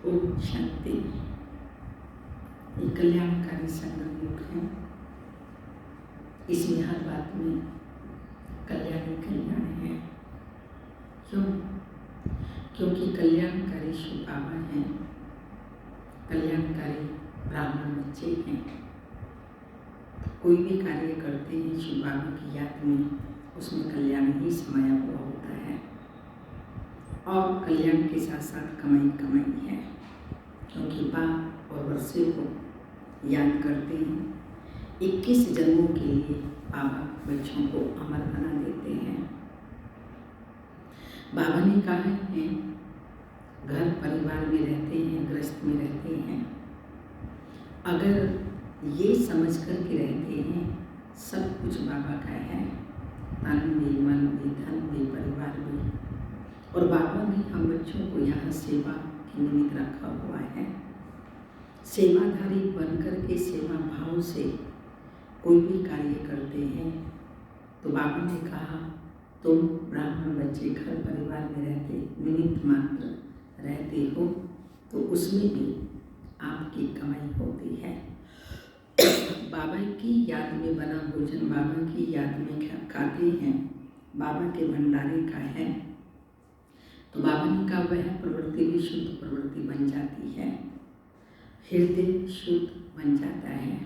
ओम शांति। ये कल्याणकारी संगम युग है। इसमें हर बात में कल्याण ही कल्याण है। क्यों? क्योंकि कल्याणकारी शिव बाबा हैं, कल्याणकारी ब्राह्मण बच्चे हैं। कोई भी कार्य करते हैं शिव बाबा की याद में, उसमें कल्याण ही समाया हुआ होता है। और कल्याण के साथ साथ कमाई कमाई है, क्योंकि बाप और वर्षे को याद करते हैं। 21 जन्मों के लिए बाबा बच्चों को अमर बना देते हैं। बाबा ने कहा है, घर परिवार में रहते हैं, गृहस्थ में रहते हैं, अगर ये समझ कर के रहते हैं सब कुछ बाबा का है, तन भी, मन भी, धन भी, परिवार भी, और बाबा ने हम बच्चों को यहाँ सेवा के निमित्त रखा हुआ है। सेवाधारी बनकर के सेवा भाव से कोई भी कार्य करते हैं तो बाबा ने कहा, तुम ब्राह्मण बच्चे घर परिवार में रहते, निमित्त मात्र रहते हो, तो उसमें भी आपकी कमाई होती है। बाबा की याद में बना भोजन बाबा की याद में खाते हैं, बाबा के भंडारे का है, तो बाबा ने कहा वह प्रवृत्ति भी शुद्ध प्रवृत्ति बन जाती है, हृदय शुद्ध बन जाता है।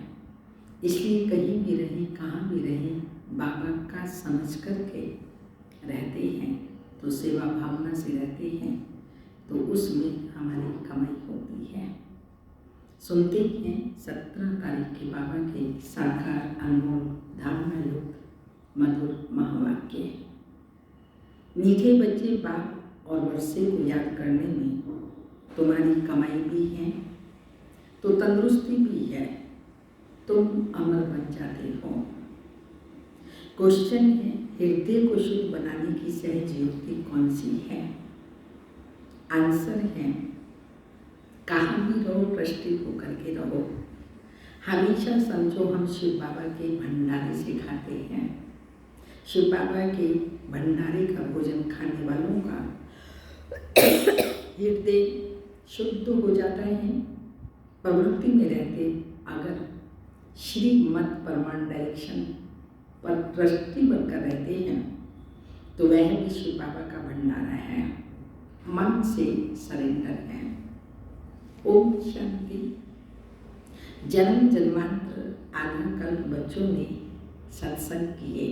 इसलिए कहीं भी रहे, कहाँ भी रहे, बाबा का समझ करके रहते हैं, तो सेवा भावना से रहते हैं, तो उसमें हमारी कमाई होती है। सुनते हैं 17 तारीख के बाबा के साकार अनमोल धारणा युक्त मधुर महावाक्य। मीठे बच्चे बाप और वर्षे को याद करने में तुम्हारी कमाई भी है, तो तंदुरुस्ती भी है, तुम अमर बन जाते हो। क्वेश्चन है, हृदय को शुद्ध बनाने की सहज युक्ति कौन सी है? आंसर है, कहाँ भी रहो ट्रस्टी होकर के रहो। हमेशा समझो हम शिव बाबा के भंडारे से खाते हैं। शिव बाबा के भंडारे का भोजन खाने वालों का हृदय शुद्ध हो जाता है। प्रवृत्ति में रहते अगर श्रीमत परमान डायरेक्शन पर ट्रस्टी बनकर रहते हैं, तो वह भी शिव बाबा का भंडारा है, मन से सरेंडर है। ओम शांति। जन्म जन्मांतर आदिकल्प बच्चों ने सत्संग किए,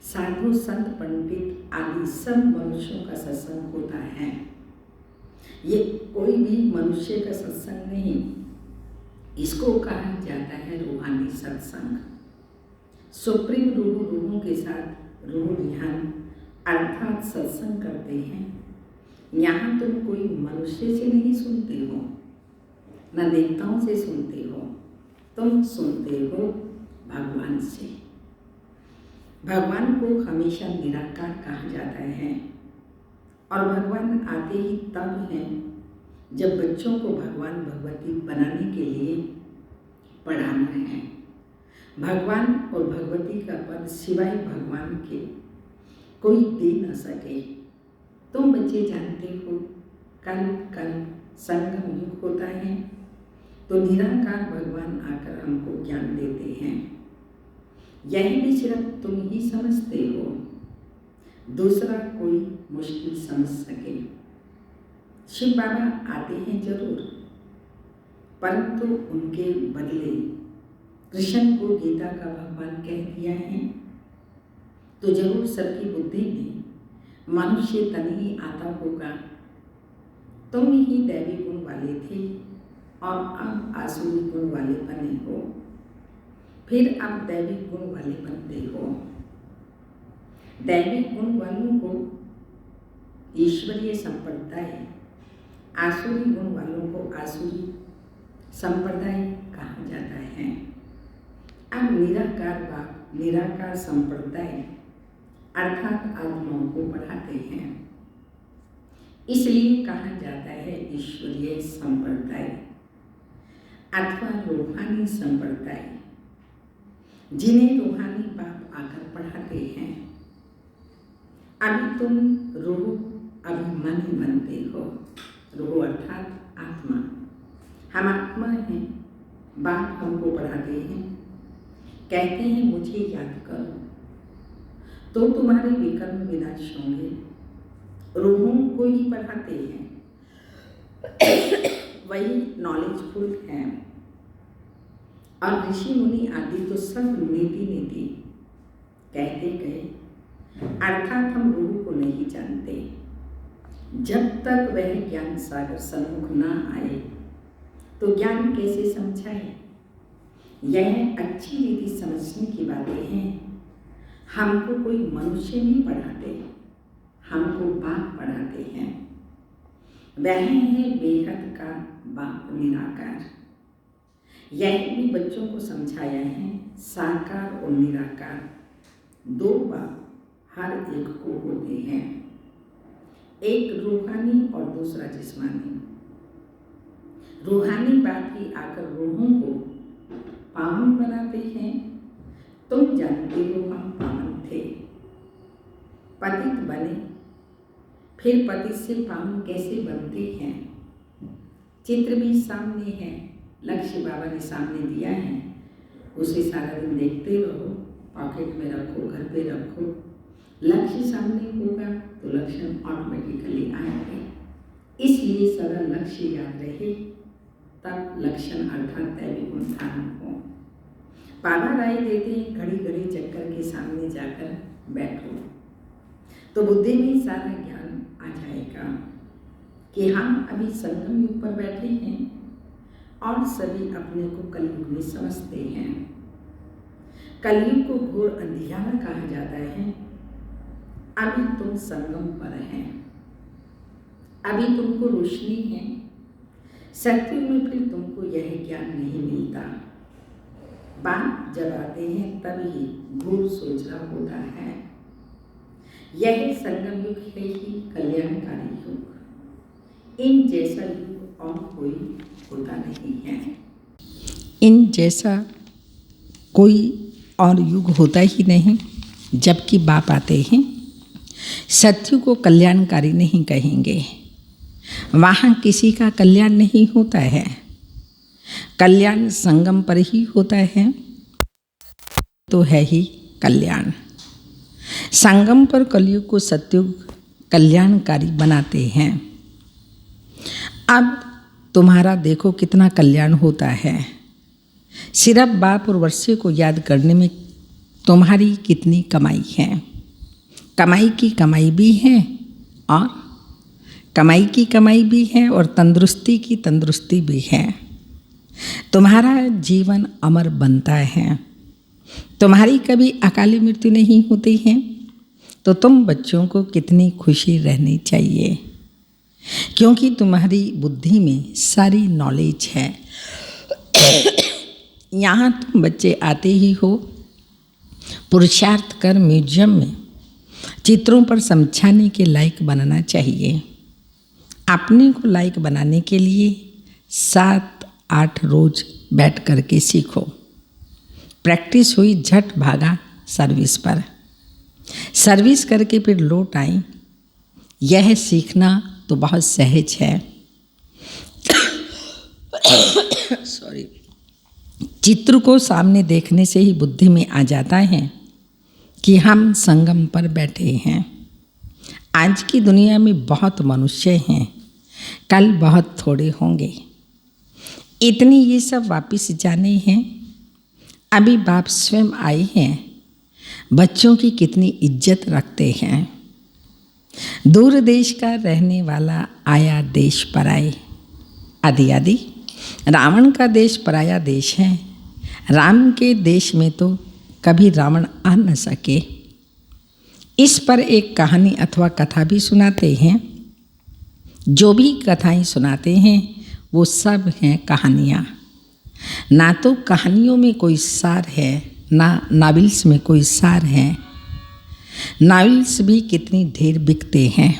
साधु संत पंडित आदि सब मनुष्यों का सत्संग होता है। ये कोई भी मनुष्य का सत्संग नहीं, इसको कहा जाता है रूहानी सत्संग। सुप्रीम रूहों के साथ रूह ध्यान अर्थात सत्संग करते हैं। यहाँ तुम कोई मनुष्य से नहीं सुनते हो, न देवताओं से सुनते हो, तुम सुनते हो भगवान से। भगवान को हमेशा निराकार कहा जाता है, और भगवान आते ही तब हैं जब बच्चों को भगवान भगवती बनाने के लिए पढ़ाना है। भगवान और भगवती का पद सिवाय भगवान के कोई दे न सके। तुम बच्चे जानते हो कल संगम युग होता है, तो निराकार भगवान आकर हमको ज्ञान देते हैं। यह भी सिर्फ तुम ही समझते हो, दूसरा कोई मुश्किल समझ सके। शिव बाबा आते हैं जरूर, परंतु उनके बदले कृष्ण को गीता का भगवान कह दिया है, तो जरूर सबकी बुद्धि में मनुष्य तन ही आता होगा। तुम ही दैवी गुण वाले थे और अब आसुरी गुण वाले बने हो, फिर अब दैवी गुण वाले बनते हो। दैवी गुण वालों को ईश्वरीय संप्रदाय, आसुरी गुण वालों को आसुरी संप्रदाय कहा जाता है। अब निराकार बाप निराकार संप्रदाय अर्थात आत्माओं को पढ़ाते हैं, इसलिए कहा जाता है ईश्वरीय संप्रदाय अथवा रूहानी संप्रदाय, जिन्हें रूहानी बाप आकर पढ़ाते हैं। अभी तुम रूह अभिमानी बनते हो। रूह अर्थात हम आत्मा हैं, बाप हमको पढ़ाते हैं, कहते हैं मुझे याद करो तो तुम्हारे विकर्म विनाश होंगे। रूहों को ही पढ़ाते हैं, वही नॉलेजफुल हैं। और ऋषि मुनि आदि तो सब नीति नीति कहते गए, अर्थात हम रूह को नहीं जानते। जब तक वह ज्ञान सागर सन्मुख न आए तो ज्ञान कैसे समझाए। यह अच्छी रीति समझने की बातें हैं। हमको कोई मनुष्य नहीं पढ़ाते, हमको बाप पढ़ाते हैं। वह है बेहद का बाप निराकार। यह भी बच्चों को समझाया है, साकार और निराकार दो बाप हर एक को होते हैं, एक रूहानी और दूसरा जिस्मानी। रूहानी बाप ही आकर रूहों को पावन बनाते हैं। तुम जानते हो हम पावन थे, पतित बने, फिर पतित से पावन कैसे बनते हैं। चित्र भी सामने है, लक्ष्य बाबा ने सामने दिया है, उसे सारा दिन देखते रहो, पॉकेट में रखो, घर पे रखो। लक्ष्य सामने होगा तो लक्षण ऑटोमेटिकली आएंगे। इसलिए सदा लक्ष्य याद रहे, तब लक्षण अर्थात दैविक धारण हो। बाबा राय देते हैं, घड़ी घड़ी चक्कर के सामने जाकर बैठो तो बुद्धि में सारा ज्ञान आ जाएगा कि हम अभी संगम युग पर बैठे हैं और सभी अपने को कलयुग में समझते हैं। कलयुग को घोर अंधियारा कहा जाता है। अभी तुम संगम पर हैं, अभी तुमको रोशनी है। सत्युग में फिर तुमको यह ज्ञान नहीं मिलता। बाप जब आते हैं तभी घोर सोचना होता है। यह संगम युग है ही कल्याणकारी युग। इन जैसा युग और कोई होता नहीं है। इन जैसा कोई और युग होता ही नहीं। जबकि बाप आते हैं, सत्युग को कल्याणकारी नहीं कहेंगे। वहाँ किसी का कल्याण नहीं होता है। कल्याण संगम पर ही होता है, तो है ही कल्याण। संगम पर कलयुग को सत्युग कल्याणकारी बनाते हैं। अब तुम्हारा देखो कितना कल्याण होता है। सिर्फ बाप और वर्षे को याद करने में तुम्हारी कितनी कमाई है। कमाई की कमाई भी है और कमाई की कमाई भी है और तंदुरुस्ती की तंदुरुस्ती भी है। तुम्हारा जीवन अमर बनता है। तुम्हारी कभी अकाली मृत्यु नहीं होती है, तो तुम बच्चों को कितनी खुशी रहनी चाहिए, क्योंकि तुम्हारी बुद्धि में सारी नॉलेज है। यहाँ तुम बच्चे आते ही हो, पुरुषार्थ कर म्यूजियम में चित्रों पर समझाने के लायक बनाना चाहिए। अपने को लायक बनाने के लिए 7-8 रोज बैठ कर के सीखो। प्रैक्टिस हुई, झट भागा सर्विस पर। सर्विस करके फिर लौट आई। यह सीखना तो बहुत सहज है। सॉरी। चित्र को सामने देखने से ही बुद्धि में आ जाता है कि हम संगम पर बैठे हैं। आज की दुनिया में बहुत मनुष्य हैं, कल बहुत थोड़े होंगे। इतनी ये सब वापिस जाने हैं। अभी बाप स्वयं आए हैं, बच्चों की कितनी इज्जत रखते हैं। दूर देश का रहने वाला आया देश पराए। आदि आदि रावण का देश पराया देश है। राम के देश में तो कभी रावण आ न सके। इस पर एक कहानी अथवा कथा भी सुनाते हैं। जो भी कथाएं सुनाते हैं वो सब हैं कहानियाँ। ना तो कहानियों में कोई सार है, ना नावल्स में कोई सार है। नावल्स भी कितनी ढेर बिकते हैं।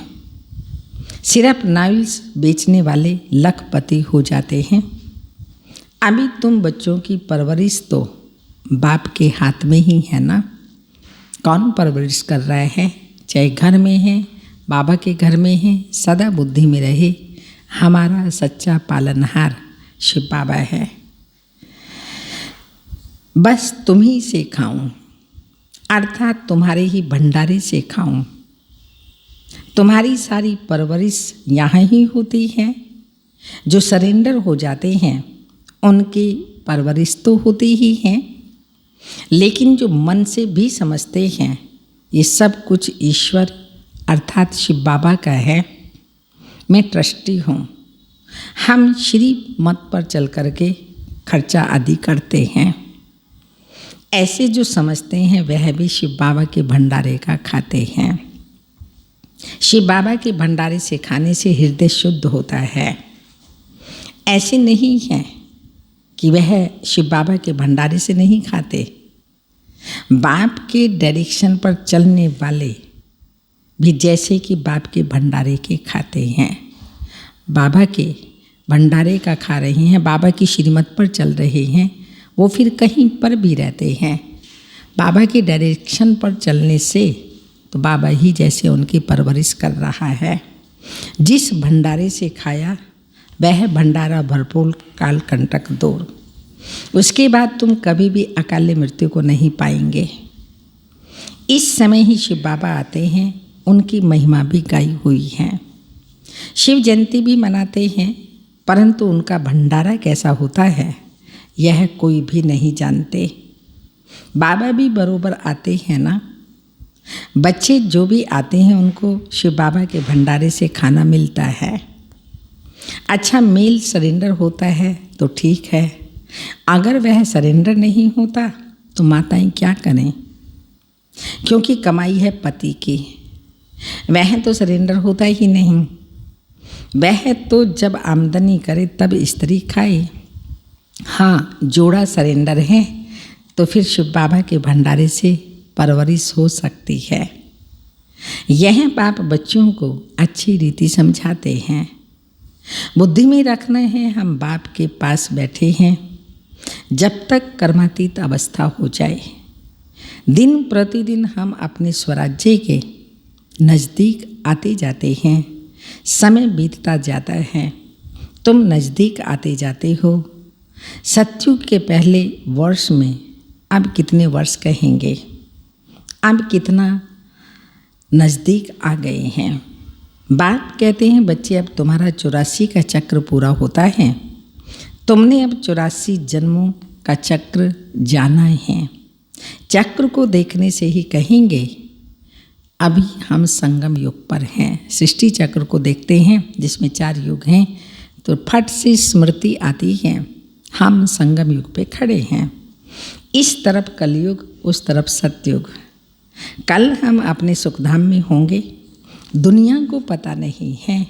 सिर्फ नावल्स बेचने वाले लखपति हो जाते हैं। अभी तुम बच्चों की परवरिश तो बाप के हाथ में ही है ना। कौन परवरिश कर रहा है, चाहे घर में है, बाबा के घर में है, सदा बुद्धि में रहे हमारा सच्चा पालनहार शिव बाबा है। बस तुम ही से खाऊं, अर्थात तुम्हारे ही भंडारे से खाऊं। तुम्हारी सारी परवरिश यहाँ ही होती है। जो सरेंडर हो जाते हैं उनकी परवरिश तो होती ही है, लेकिन जो मन से भी समझते हैं ये सब कुछ ईश्वर अर्थात शिव बाबा का है। मैं ट्रस्टी हूँ। हम श्री मत पर चल कर के खर्चा आदि करते हैं। ऐसे जो समझते हैं वह भी शिव बाबा के भंडारे का खाते हैं। शिव बाबा के भंडारे से खाने से हृदय शुद्ध होता है। ऐसे नहीं है कि वह शिव बाबा के भंडारे से नहीं खाते। बाप के डायरेक्शन पर चलने वाले भी जैसे कि बाप के भंडारे के खाते हैं। बाबा के भंडारे का खा रहे हैं, बाबा की श्रीमत पर चल रहे हैं, वो फिर कहीं पर भी रहते हैं। बाबा के डायरेक्शन पर चलने से तो बाबा ही जैसे उनकी परवरिश कर रहा है। जिस भंडारे से खाया वह भंडारा भरपूर काल कंटक दूर। उसके बाद तुम कभी भी अकाल मृत्यु को नहीं पाएंगे। इस समय ही शिव बाबा आते हैं, उनकी महिमा भी गाई हुई है। शिव जयंती भी मनाते हैं, परंतु उनका भंडारा कैसा होता है यह कोई भी नहीं जानते। बाबा भी बरोबर आते हैं ना। बच्चे जो भी आते हैं उनको शिव बाबा के भंडारे से खाना मिलता है। अच्छा मेल सरेंडर होता है तो ठीक है, अगर वह सरेंडर नहीं होता तो माताएं क्या करें, क्योंकि कमाई है पति की। वह तो सरेंडर होता ही नहीं। वह तो जब आमदनी करे तब स्त्री खाए। हाँ, जोड़ा सरेंडर है तो फिर शिव बाबा के भंडारे से परवरिश हो सकती है। यह बाप बच्चों को अच्छी रीति समझाते हैं। बुद्धि में रखना है, हम बाप के पास बैठे हैं जब तक कर्मातीत अवस्था हो जाए। दिन प्रतिदिन हम अपने स्वराज्य के नज़दीक आते जाते हैं। समय बीतता जाता है, तुम नज़दीक आते जाते हो। सतयुग के पहले वर्ष में अब कितने वर्ष कहेंगे, अब कितना नज़दीक आ गए हैं। बाप कहते हैं बच्चे अब तुम्हारा 84 का चक्र पूरा होता है। तुमने अब 84 जन्मों का चक्र जाना है। चक्र को देखने से ही कहेंगे अभी हम संगम युग पर हैं। सृष्टि चक्र को देखते हैं जिसमें 4 युग हैं, तो फट से स्मृति आती है हम संगम युग पे खड़े हैं। इस तरफ कलयुग, उस तरफ सतयुग। कल हम अपने सुखधाम में होंगे। दुनिया को पता नहीं है,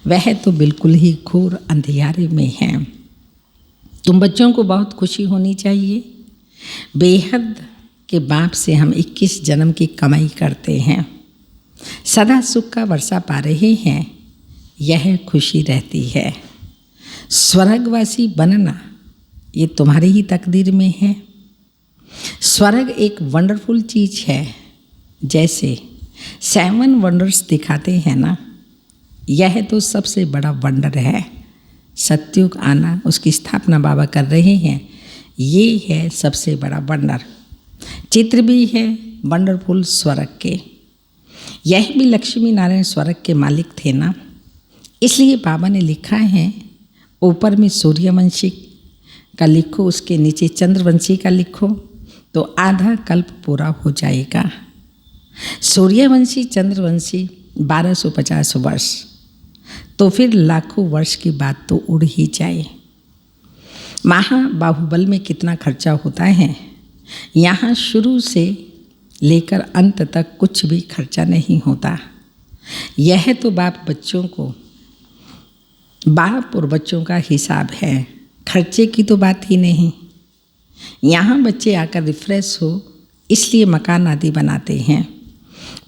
वह तो बिल्कुल ही घोर अंधियारे में है। तुम बच्चों को बहुत खुशी होनी चाहिए। बेहद के बाप से हम 21 जन्म की कमाई करते हैं, सदा सुख का वर्षा पा रहे हैं, यह खुशी रहती है। स्वर्गवासी बनना ये तुम्हारी ही तकदीर में है। स्वर्ग एक वंडरफुल चीज़ है। जैसे 7 वंडर्स दिखाते हैं ना, यह तो सबसे बड़ा वंडर है। सतयुग आना, उसकी स्थापना बाबा कर रहे हैं, ये है सबसे बड़ा वंडर। चित्र भी है वंडरफुल स्वर्ग के। यह भी लक्ष्मी नारायण स्वर्ग के मालिक थे ना, इसलिए बाबा ने लिखा है ऊपर में सूर्यवंशी का लिखो, उसके नीचे चंद्रवंशी का लिखो, तो आधा कल्प पूरा हो जाएगा। सूर्यवंशी चंद्रवंशी 1250 वर्ष, तो फिर लाखों वर्ष की बात तो उड़ ही जाए। महाबाहुबल में कितना खर्चा होता है, यहाँ शुरू से लेकर अंत तक कुछ भी खर्चा नहीं होता। यह तो बाप बच्चों को, बाप और बच्चों का हिसाब है, खर्चे की तो बात ही नहीं। यहाँ बच्चे आकर रिफ्रेश हो इसलिए मकान आदि बनाते हैं।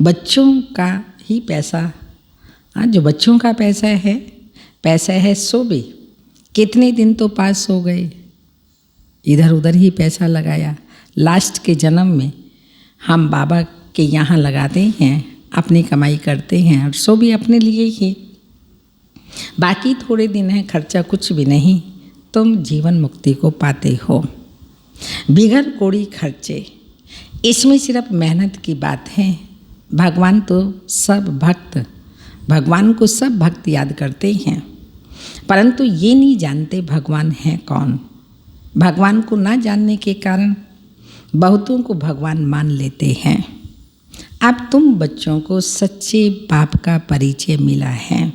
बच्चों का ही पैसा, जो बच्चों का पैसा है सो भी कितने दिन तो पास हो गए, इधर उधर ही पैसा लगाया। लास्ट के जन्म में हम बाबा के यहाँ लगाते हैं, अपनी कमाई करते हैं और सो भी अपने लिए ही। बाकी थोड़े दिन हैं, खर्चा कुछ भी नहीं, तुम जीवन मुक्ति को पाते हो। बिगर कोड़ी खर्चे, इसमें सिर्फ मेहनत की बात है। भगवान को सब भक्त याद करते हैं, परंतु ये नहीं जानते भगवान है कौन। भगवान को ना जानने के कारण बहुतों को भगवान मान लेते हैं। अब तुम बच्चों को सच्चे बाप का परिचय मिला है।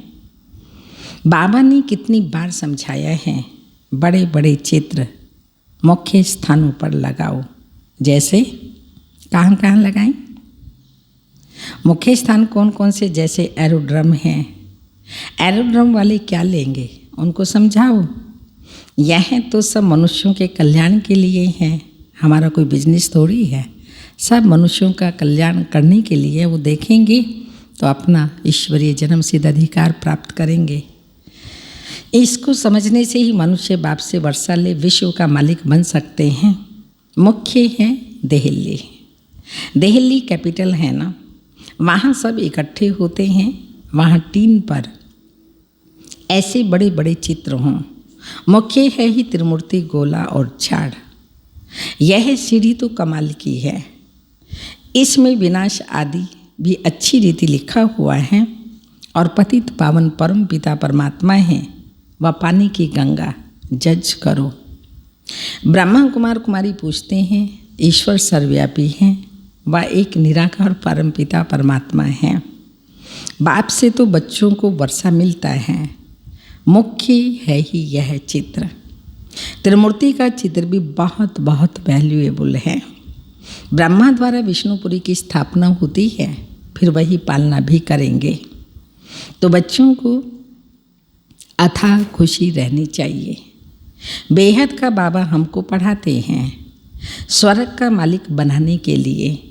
बाबा ने कितनी बार समझाया है, बड़े बड़े चित्र मुख्य स्थानों पर लगाओ। जैसे कहाँ कहाँ लगाएं? मुख्य स्थान कौन कौन से? जैसे एरोड्रम हैं। एरोड्रम वाले क्या लेंगे, उनको समझाओ। यह तो सब मनुष्यों के कल्याण के लिए है, हमारा कोई बिजनेस थोड़ी है। सब मनुष्यों का कल्याण करने के लिए वो देखेंगे तो अपना ईश्वरीय जन्म सिद्ध अधिकार प्राप्त करेंगे। इसको समझने से ही मनुष्य बाप से वर्षा ले विश्व का मालिक बन सकते हैं। मुख्य है दिल्ली। दिल्ली कैपिटल है ना, वहाँ सब इकट्ठे होते हैं। वहाँ टीन पर ऐसे बड़े बड़े चित्र हों। मुख्य है ही त्रिमूर्ति, गोला और झाड़। यह सीढ़ी तो कमाल की है। इसमें विनाश आदि भी अच्छी रीति लिखा हुआ है और पतित पावन परम पिता परमात्मा है। वह पानी की गंगा जज करो। ब्रह्मा कुमार कुमारी पूछते हैं, ईश्वर सर्वव्यापी है, वह एक निराकार परम पिता परमात्मा है। बाप से तो बच्चों को वर्षा मिलता है। मुख्य है ही यह चित्र। त्रिमूर्ति का चित्र भी बहुत बहुत वैल्यूएबल है। ब्रह्मा द्वारा विष्णुपुरी की स्थापना होती है, फिर वही पालना भी करेंगे। तो बच्चों को अथाह खुशी रहनी चाहिए। बेहद का बाबा हमको पढ़ाते हैं स्वर्ग का मालिक बनाने के लिए।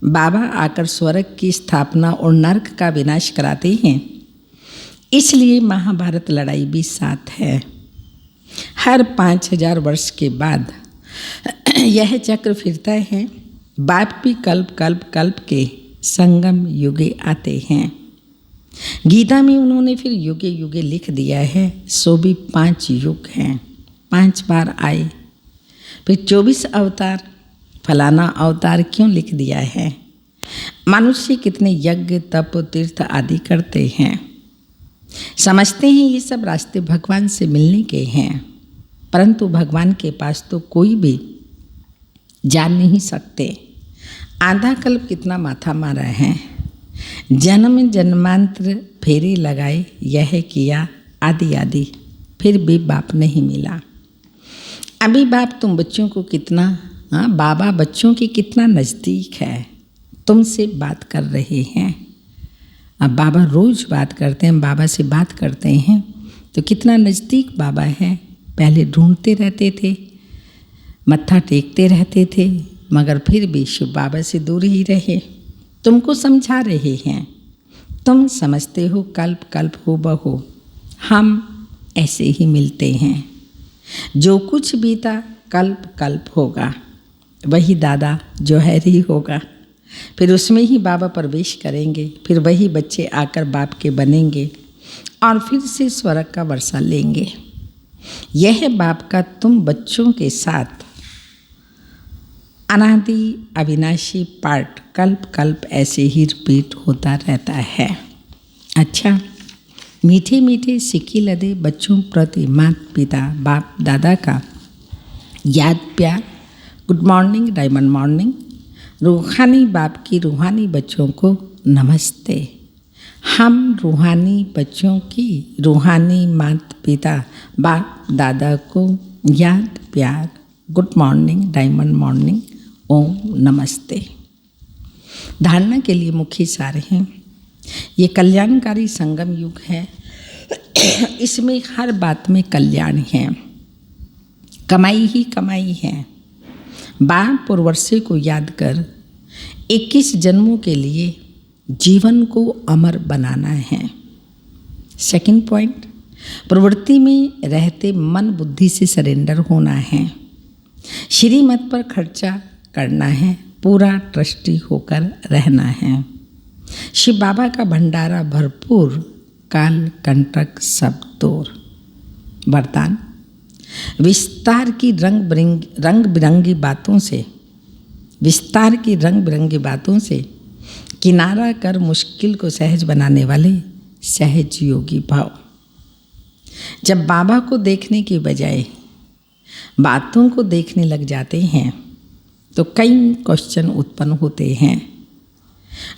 बाबा आकर स्वर्ग की स्थापना और नरक का विनाश कराते हैं। इसलिए महाभारत लड़ाई भी साथ है। हर 5000 वर्ष के बाद यह चक्र फिरता है। बाप भी कल्प कल्प कल्प के संगम युगे आते हैं। गीता में उन्होंने फिर युगे युगे लिख दिया है, सो भी 5 युग हैं। 5 बार आए, फिर 24 अवतार, फलाना अवतार क्यों लिख दिया है। मनुष्य कितने यज्ञ तप तीर्थ आदि करते हैं, समझते हैं ये सब रास्ते भगवान से मिलने के हैं, परंतु भगवान के पास तो कोई भी जा नहीं सकते। आधा कल्प कितना माथा मारा है, जन्म जन्मांतर फेरे लगाए, यह किया आदि आदि, फिर भी बाप नहीं मिला। अभी बाप तुम बच्चों को कितना, बाबा बच्चों के कितना नज़दीक है, तुमसे बात कर रहे हैं। अब बाबा रोज़ बात करते हैं, बाबा से बात करते हैं तो कितना नज़दीक बाबा है। पहले ढूंढते रहते थे, मत्था टेकते रहते थे, मगर फिर भी शिव बाबा से दूर ही रहे। तुमको समझा रहे हैं, तुम समझते हो कल्प कल्प हो बहो, हम ऐसे ही मिलते हैं। जो कुछ बीता कल्प कल्प होगा, वही दादा जौहरी होगा, फिर उसमें ही बाबा प्रवेश करेंगे, फिर वही बच्चे आकर बाप के बनेंगे और फिर से स्वर्ग का वर्षा लेंगे। यह बाप का तुम बच्चों के साथ अनादि अविनाशी पाठ कल्प कल्प ऐसे ही रिपीट होता रहता है। अच्छा, मीठे मीठे सिक्की लदे बच्चों प्रति माता पिता बाप दादा का याद प्यार। Good morning, diamond morning. रूहानी बाप की रूहानी बच्चों को नमस्ते। हम रूहानी बच्चों की रूहानी माता पिता बाप दादा को याद प्यार। गुड मॉर्निंग, डायमंड मॉर्निंग, ओम नमस्ते। धारणा के लिए मुख्य सार हैं। ये कल्याणकारी संगम युग है। इसमें हर बात में कल्याण है, कमाई ही कमाई है। 12 पूर्ववर्षे को याद कर 21 जन्मों के लिए जीवन को अमर बनाना है। सेकंड पॉइंट, प्रवृत्ति में रहते मन बुद्धि से सरेंडर होना है। श्रीमत पर खर्चा करना है, पूरा ट्रस्टी होकर रहना है। शिव बाबा का भंडारा भरपूर, काल कंटक सब दूर। वरदान, विस्तार की रंग बिरंगी बातों से किनारा कर मुश्किल को सहज बनाने वाले सहज योगी भाव। जब बाबा को देखने की बजाय बातों को देखने लग जाते हैं तो कई क्वेश्चन उत्पन्न होते हैं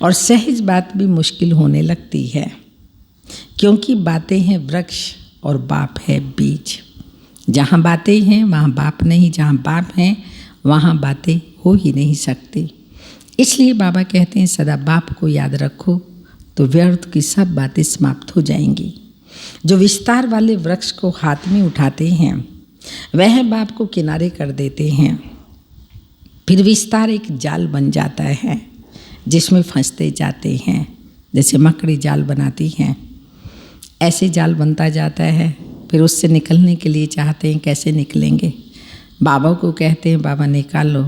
और सहज बात भी मुश्किल होने लगती है, क्योंकि बातें हैं वृक्ष और बाप है बीज। जहाँ बातें हैं वहाँ बाप नहीं, जहाँ बाप हैं वहाँ बातें हो ही नहीं सकती। इसलिए बाबा कहते हैं सदा बाप को याद रखो तो व्यर्थ की सब बातें समाप्त हो जाएंगी। जो विस्तार वाले वृक्ष को हाथ में उठाते हैं वह बाप को किनारे कर देते हैं। फिर विस्तार एक जाल बन जाता है जिसमें फंसते जाते हैं। जैसे मकड़ी जाल बनाती हैं, ऐसे जाल बनता जाता है। फिर उससे निकलने के लिए चाहते हैं, कैसे निकलेंगे? बाबा को कहते हैं बाबा निकालो,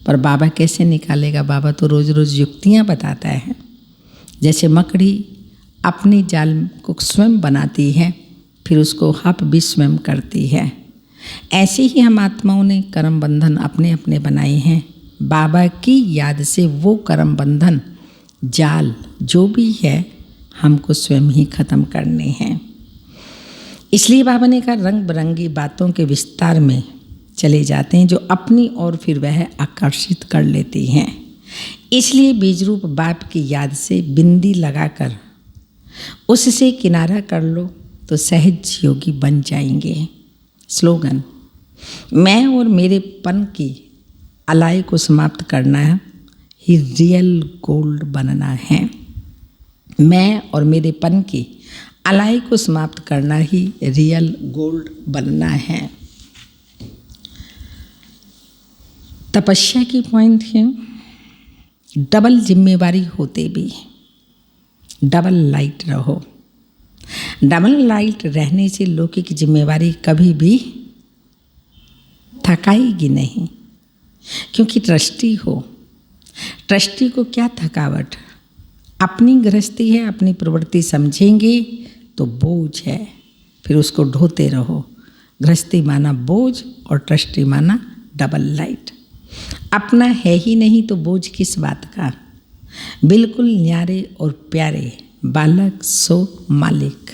पर बाबा कैसे निकालेगा? बाबा तो रोज़ रोज़ युक्तियाँ बताता है। जैसे मकड़ी अपनी जाल को स्वयं बनाती है, फिर उसको हप भी स्वयं करती है, ऐसे ही हम आत्माओं ने कर्म बंधन अपने अपने बनाए हैं। बाबा की याद से वो कर्म बंधन जाल जो भी है हमको स्वयं ही खत्म करने हैं। इसलिए बाबा ने कहा रंग बिरंगी बातों के विस्तार में चले जाते हैं जो अपनी ओर फिर वह आकर्षित कर लेती हैं। इसलिए बीज रूप बाप की याद से बिंदी लगाकर उससे किनारा कर लो तो सहज योगी बन जाएंगे। स्लोगन, मैं और मेरे पन की अलाई को समाप्त करना ही रियल गोल्ड बनना है। मैं और मेरे पन की अलाई को समाप्त करना ही रियल गोल्ड बनना है। तपस्या की पॉइंट है, डबल जिम्मेवारी होते भी डबल लाइट रहो। डबल लाइट रहने से लौकिक जिम्मेवारी कभी भी थकाएगी नहीं, क्योंकि ट्रस्टी हो। ट्रस्टी को क्या थकावट? अपनी गृहस्थी है, अपनी प्रवृत्ति समझेंगे तो बोझ है, फिर उसको ढोते रहो। गृहस्थी माना बोझ और ट्रस्टी माना डबल लाइट। अपना है ही नहीं तो बोझ किस बात का? बिल्कुल न्यारे और प्यारे बालक सो मालिक।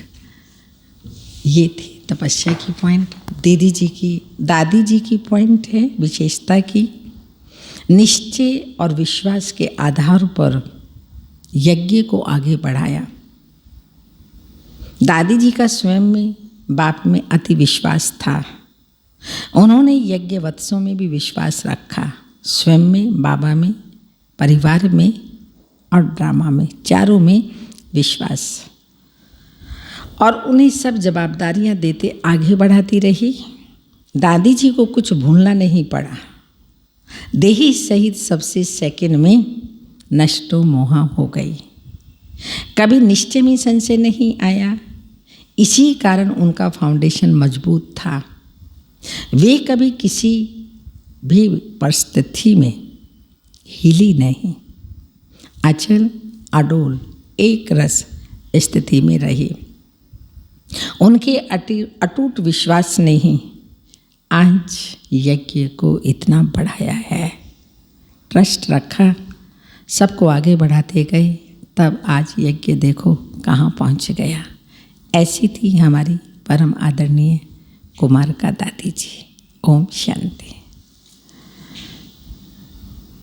ये थी तपस्या की पॉइंट। दादी जी की पॉइंट है विशेषता की, निश्चय और विश्वास के आधार पर यज्ञ को आगे बढ़ाया। दादी जी का स्वयं में बाप में अति विश्वास था। उन्होंने यज्ञ वत्सों में भी विश्वास रखा, स्वयं में, बाबा में, परिवार में और ड्रामा में, चारों में विश्वास। और उन्हें सब जवाबदारियां देते आगे बढ़ाती रही। दादी जी को कुछ भूलना नहीं पड़ा। देही सहित सबसे सेकंड में नष्टो मोहा हो गई। कभी निश्चय में संशय नहीं आया, इसी कारण उनका फाउंडेशन मजबूत था। वे कभी किसी भी परिस्थिति में हिली नहीं, अचल अडोल एक रस स्थिति में रही। उनके अटूट विश्वास ने ही आज यज्ञ को इतना बढ़ाया है। ट्रस्ट रखा, सबको आगे बढ़ाते गए, तब आज यज्ञ देखो कहाँ पहुँच गया। ऐसी थी हमारी परम आदरणीय कुमार का दादी जी। ओम शांति।